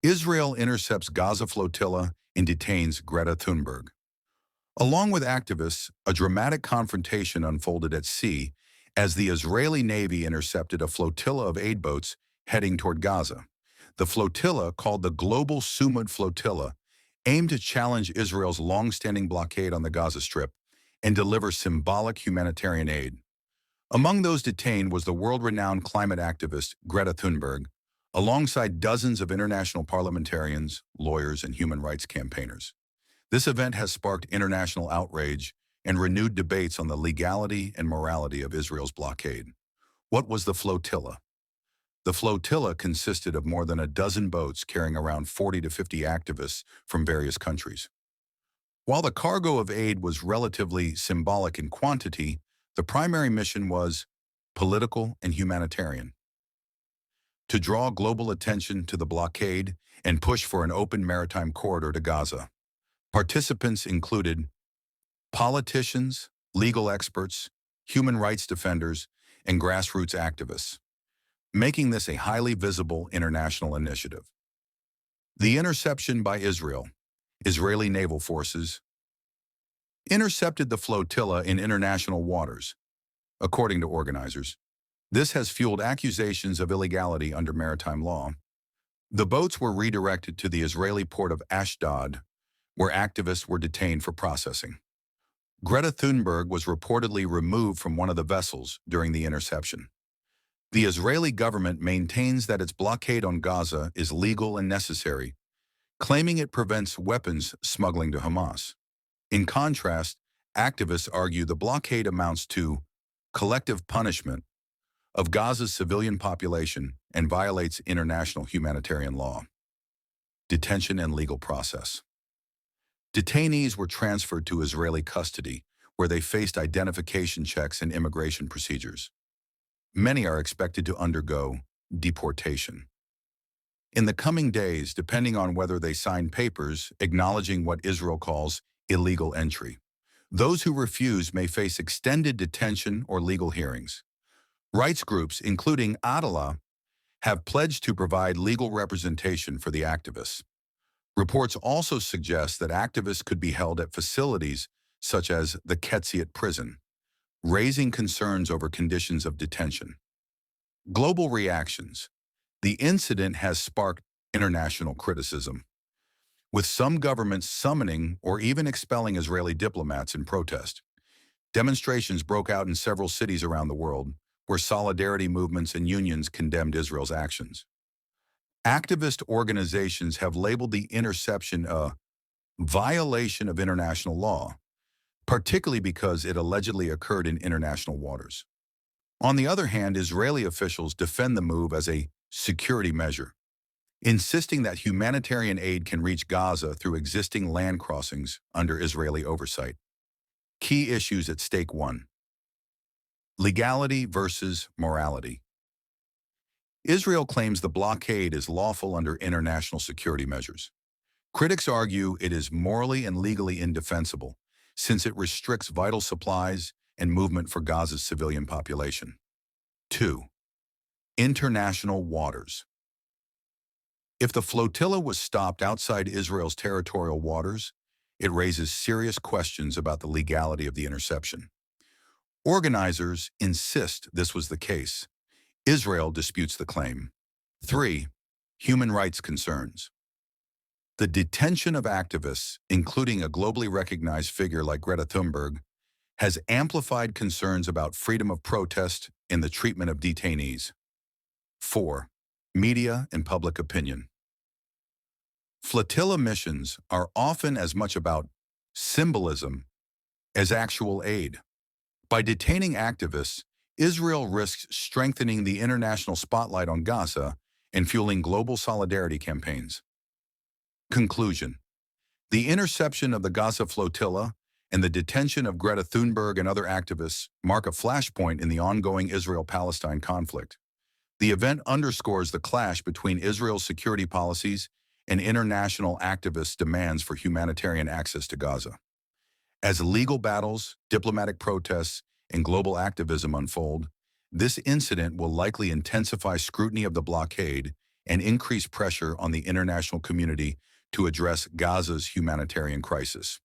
Israel intercepts Gaza flotilla and detains Greta Thunberg. Along with activists, a dramatic confrontation unfolded at sea as the Israeli Navy intercepted a flotilla of aid boats heading toward Gaza. The flotilla, called the Global Sumud Flotilla, aimed to challenge Israel's long-standing blockade on the Gaza Strip and deliver symbolic humanitarian aid. Among those detained was the world-renowned climate activist Greta Thunberg, alongside dozens of international parliamentarians, lawyers, and human rights campaigners. This event has sparked international outrage and renewed debates on the legality and morality of Israel's blockade. What was the flotilla? The flotilla consisted of more than a dozen boats carrying around 40 to 50 activists from various countries. While the cargo of aid was relatively symbolic in quantity, the primary mission was political and humanitarian: to draw global attention to the blockade and push for an open maritime corridor to Gaza. Participants included politicians, legal experts, human rights defenders, and grassroots activists, making this a highly visible international initiative. The interception by Israeli naval forces, intercepted the flotilla in international waters, according to organizers. This has fueled accusations of illegality under maritime law. The boats were redirected to the Israeli port of Ashdod, where activists were detained for processing. Greta Thunberg was reportedly removed from one of the vessels during the interception. The Israeli government maintains that its blockade on Gaza is legal and necessary, claiming it prevents weapons smuggling to Hamas. In contrast, activists argue the blockade amounts to collective punishment of Gaza's civilian population and violates international humanitarian law. Detention and legal process. Detainees were transferred to Israeli custody, where they faced identification checks and immigration procedures. Many are expected to undergo deportation in the coming days, depending on whether they sign papers acknowledging what Israel calls illegal entry. Those who refuse may face extended detention or legal hearings. Rights groups, including Alma, have pledged to provide legal representation for the activists. Reports also suggest that activists could be held at facilities such as the Ketziat prison, raising concerns over conditions of detention. Global reactions. The incident has sparked international criticism, with some governments summoning or even expelling Israeli diplomats in protest. Demonstrations broke out in several cities around the world, where solidarity movements and unions condemned Israel's actions. Activist organizations have labeled the interception a violation of international law, particularly because it allegedly occurred in international waters. On the other hand, Israeli officials defend the move as a security measure, insisting that humanitarian aid can reach Gaza through existing land crossings under Israeli oversight. Key issues at stake: 1. Legality versus morality. Israel claims the blockade is lawful under international security measures. Critics argue it is morally and legally indefensible, since it restricts vital supplies and movement for Gaza's civilian population. 2. International waters. If the flotilla was stopped outside Israel's territorial waters, it raises serious questions about the legality of the interception. Organizers insist this was the case. Israel disputes the claim. 3. Human rights concerns. The detention of activists, including a globally recognized figure like Greta Thunberg, has amplified concerns about freedom of protest and the treatment of detainees. 4. Media and public opinion. Flotilla missions are often as much about symbolism as actual aid. By detaining activists, Israel risks strengthening the international spotlight on Gaza and fueling global solidarity campaigns. Conclusion. The interception of the Gaza flotilla and the detention of Greta Thunberg and other activists mark a flashpoint in the ongoing Israel-Palestine conflict. The event underscores the clash between Israel's security policies and international activists' demands for humanitarian access to Gaza. As legal battles, diplomatic protests, and global activism unfold, this incident will likely intensify scrutiny of the blockade and increase pressure on the international community to address Gaza's humanitarian crisis.